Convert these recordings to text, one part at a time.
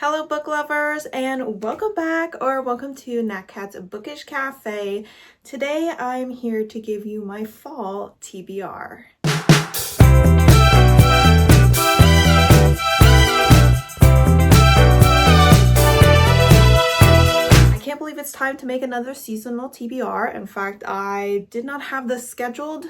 Hello book lovers and welcome back or welcome to Nat Cat's Bookish Cafe. Today I'm here to give you my fall TBR. I can't believe it's time to make another seasonal TBR. In fact, I did not have this scheduled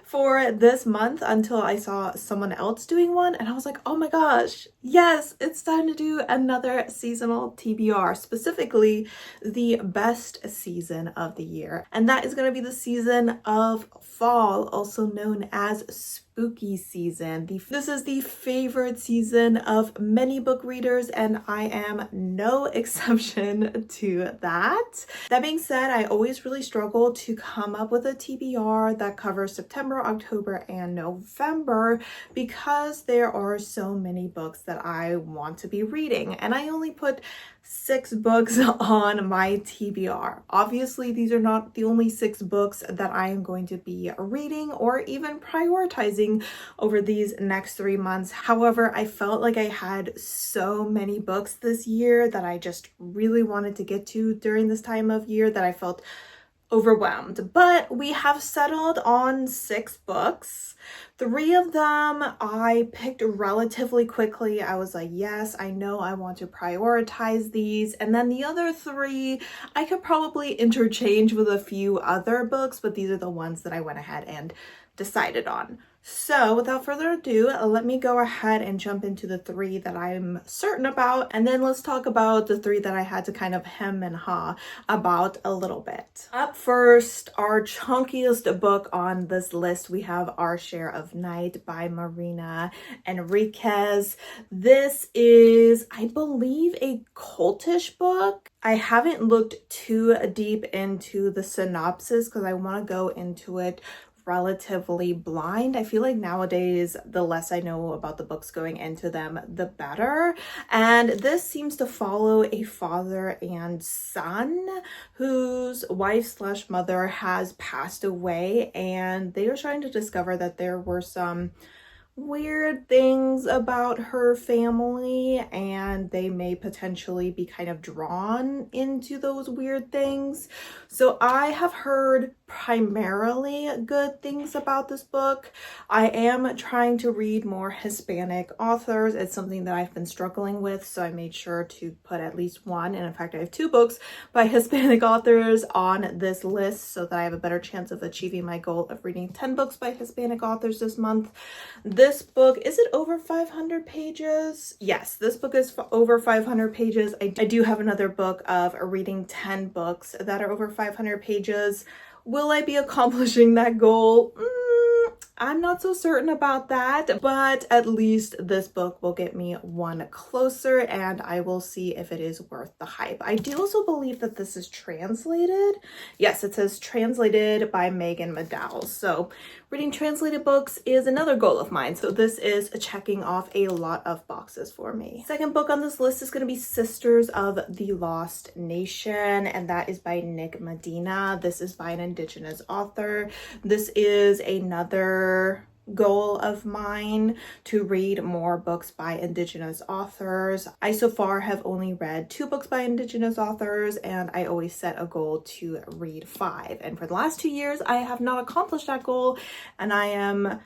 for this month until I saw someone else doing one and I was like, oh my gosh, yes, it's time to do another seasonal TBR, specifically the best season of the year. And that is going to be the season of fall, also known as spooky season. This is the favorite season of many book readers and I am no exception to that. That being said, I always really struggle to come up with a TBR that covers September, October, and November because there are so many books that I want to be reading and I only put 6 books on my TBR. Obviously, these are not the only 6 books that I am going to be reading or even prioritizing over these next 3 months. However, I felt like I had so many books this year that I just really wanted to get to during this time of year that I felt overwhelmed, but we have settled on 6 books. 3 of them I picked relatively quickly. I was like, yes, I know I want to prioritize these. And then the other 3 I could probably interchange with a few other books, but these are the ones that I went ahead and decided on. So without further ado, let me go ahead and jump into the 3 that I'm certain about, and then let's talk about the 3 that I had to kind of hem and haw about a little bit. Up first, our chunkiest book on this list, we have Our Share of Night by Marina Enriquez. This is, I believe, a cultish book. I haven't looked too deep into the synopsis because I want to go into it relatively blind. I feel like nowadays the less I know about the books going into them, the better. And this seems to follow a father and son whose wife/mother has passed away, and they are trying to discover that there were some weird things about her family and they may potentially be kind of drawn into those weird things. So I have heard primarily good things about this book. I am trying to read more Hispanic authors. It's something that I've been struggling with, so I made sure to put at least 1, and in fact I have 2 books by Hispanic authors on this list so that I have a better chance of achieving my goal of reading 10 books by Hispanic authors this month. This book, is it over 500 pages? Yes, this book is over 500 pages. I do have another book of reading 10 books that are over 500 pages. Will I be accomplishing that goal? I'm not so certain about that, but at least this book will get me 1 closer and I will see if it is worth the hype. I do also believe that this is translated. Yes, it says translated by Megan McDowell. So reading translated books is another goal of mine. So this is checking off a lot of boxes for me. Second book on this list is going to be Sisters of the Lost Nation, and that is by Nick Medina. This is by an Indigenous author. This is another goal of mine to read more books by Indigenous authors. I so far have only read 2 books by Indigenous authors and I always set a goal to read 5. And for the last 2 years, I have not accomplished that goal and I am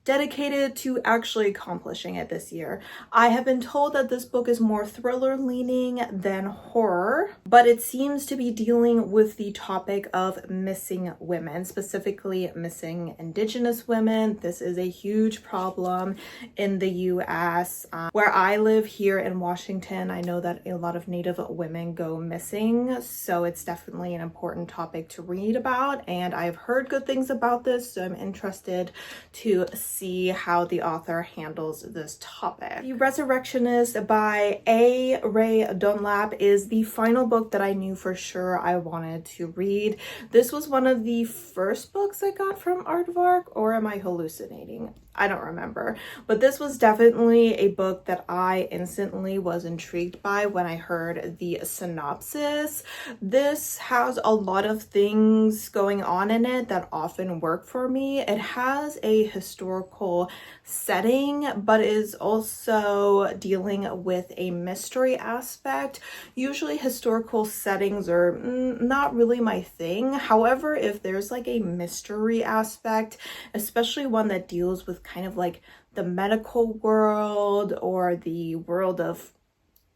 dedicated to actually accomplishing it this year. I have been told that this book is more thriller leaning than horror, but it seems to be dealing with the topic of missing women, specifically missing Indigenous women. This is a huge problem in the US. Where I live here in Washington, I know that a lot of Native women go missing, so it's definitely an important topic to read about, and I've heard good things about this, so I'm interested to see how the author handles this topic. The Resurrectionist by A. Ray Dunlap is the final book that I knew for sure I wanted to read. This was one of the first books I got from Aardvark, or am I hallucinating? I don't remember. But this was definitely a book that I instantly was intrigued by when I heard the synopsis. This has a lot of things going on in it that often work for me. It has a historical setting, but is also dealing with a mystery aspect. Usually historical settings are not really my thing. However, if there's like a mystery aspect, especially one that deals with kind of like the medical world or the world of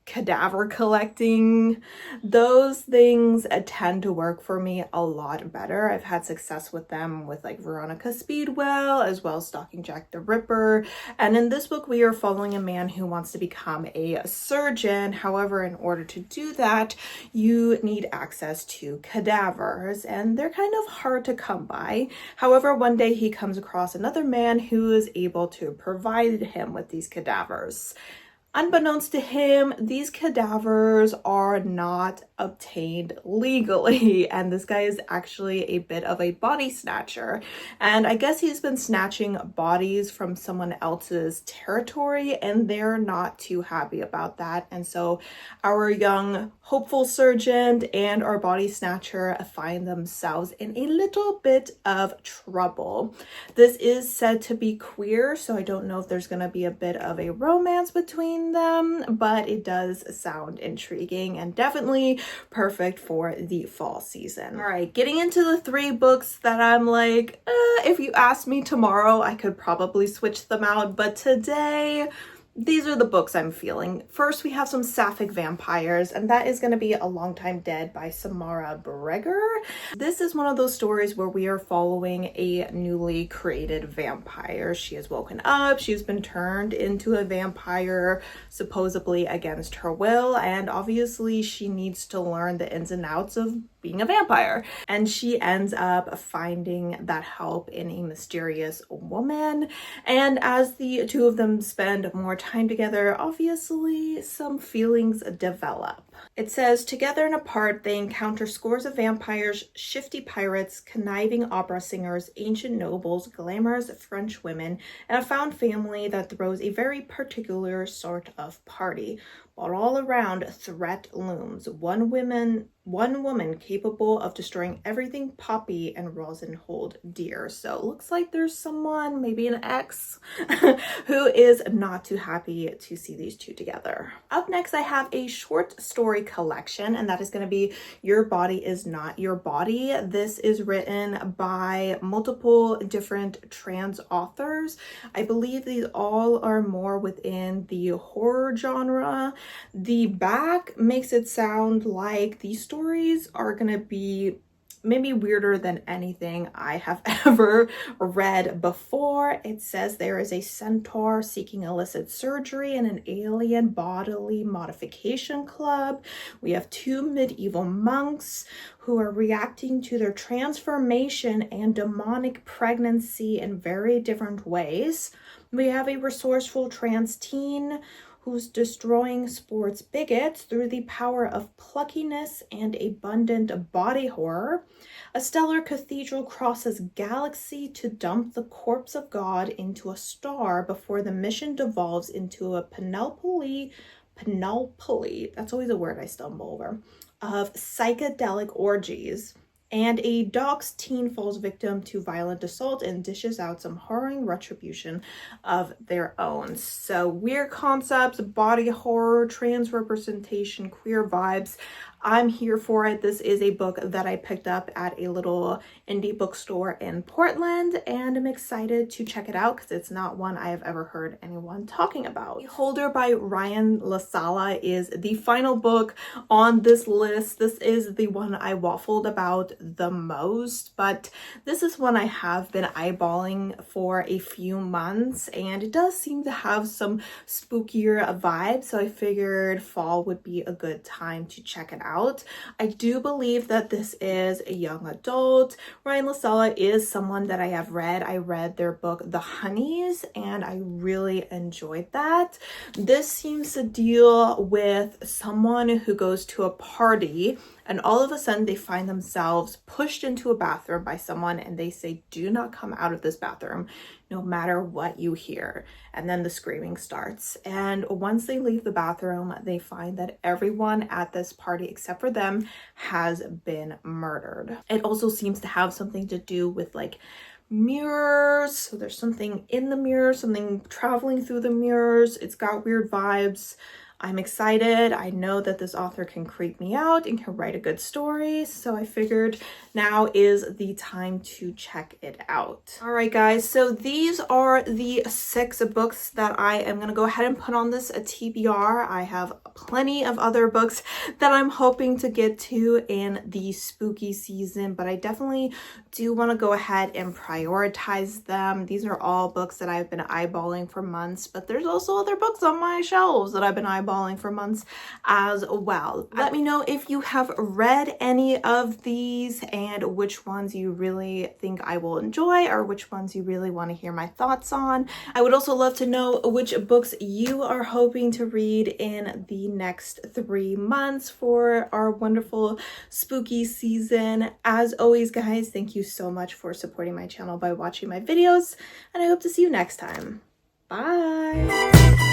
cadaver collecting, those things tend to work for me a lot better. I've had success with them with like Veronica Speedwell, as well as Stalking Jack the Ripper. And in this book, we are following a man who wants to become a surgeon. However, in order to do that, you need access to cadavers, and they're kind of hard to come by. However, one day he comes across another man who is able to provide him with these cadavers. Unbeknownst to him, these cadavers are not obtained legally, and this guy is actually a bit of a body snatcher. And I guess he's been snatching bodies from someone else's territory, and they're not too happy about that. And so our young hopeful surgeon and our body snatcher find themselves in a little bit of trouble. This is said to be queer, so I don't know if there's going to be a bit of a romance between them, but it does sound intriguing and definitely perfect for the fall season. All right, getting into the 3 books that I'm like, if you asked me tomorrow, I could probably switch them out, but today, these are the books I'm feeling. First, we have some sapphic vampires, and that is going to be A Long Time Dead by Samara Breger. This is one of those stories where we are following a newly created vampire. She has woken up, she's been turned into a vampire, supposedly against her will, and obviously she needs to learn the ins and outs of being a vampire. And she ends up finding that help in a mysterious woman. And as the two of them spend more time together, obviously some feelings develop. It says, together and apart, they encounter scores of vampires, shifty pirates, conniving opera singers, ancient nobles, glamorous French women, and a found family that throws a very particular sort of party. But all around, threat looms. One woman capable of destroying everything Poppy and Rosin hold dear. So it looks like there's someone, maybe an ex, who is not too happy to see these two together. Up next, I have a short story collection, and that is going to be Your Body Is Not Your Body. This is written by multiple different trans authors. I believe these all are more within the horror genre. The back makes it sound like these stories are gonna be maybe weirder than anything I have ever read before. It says there is a centaur seeking illicit surgery in an alien bodily modification club. We have 2 medieval monks who are reacting to their transformation and demonic pregnancy in very different ways. We have a resourceful trans teen who's destroying sports bigots through the power of pluckiness and abundant body horror. A stellar cathedral crosses galaxy to dump the corpse of God into a star before the mission devolves into a panoply, that's always a word I stumble over, of psychedelic orgies. And a doxed teen falls victim to violent assault and dishes out some harrowing retribution of their own. So weird concepts, body horror, trans representation, queer vibes. I'm here for it. This is a book that I picked up at a little indie bookstore in Portland, and I'm excited to check it out because it's not one I have ever heard anyone talking about. Beholder by Ryan LaSala is the final book on this list. This is the one I waffled about the most, but this is one I have been eyeballing for a few months, and it does seem to have some spookier vibes, so I figured fall would be a good time to check it out. I do believe that this is a young adult. Ryan LaSala is someone that I have read. I read their book, The Honeys, and I really enjoyed that. This seems to deal with someone who goes to a party and all of a sudden they find themselves pushed into a bathroom by someone and they say, do not come out of this bathroom. no matter what you hear. And then the screaming starts. And once they leave the bathroom, they find that everyone at this party except for them has been murdered. It also seems to have something to do with like mirrors. So there's something in the mirror, something traveling through the mirrors. It's got weird vibes. I'm excited. I know that this author can creep me out and can write a good story, so I figured now is the time to check it out. All right, guys, so these are the 6 books that I am gonna go ahead and put on this TBR. I have plenty of other books that I'm hoping to get to in the spooky season, but I definitely do want to go ahead and prioritize them. These are all books that I've been eyeballing for months, but there's also other books on my shelves that I've been eyeballing for months as well. Let me know if you have read any of these and which ones you really think I will enjoy or which ones you really want to hear my thoughts on. I would also love to know which books you are hoping to read in the next 3 months for our wonderful spooky season. As always, guys, thank you so much for supporting my channel by watching my videos, and I hope to see you next time. Bye!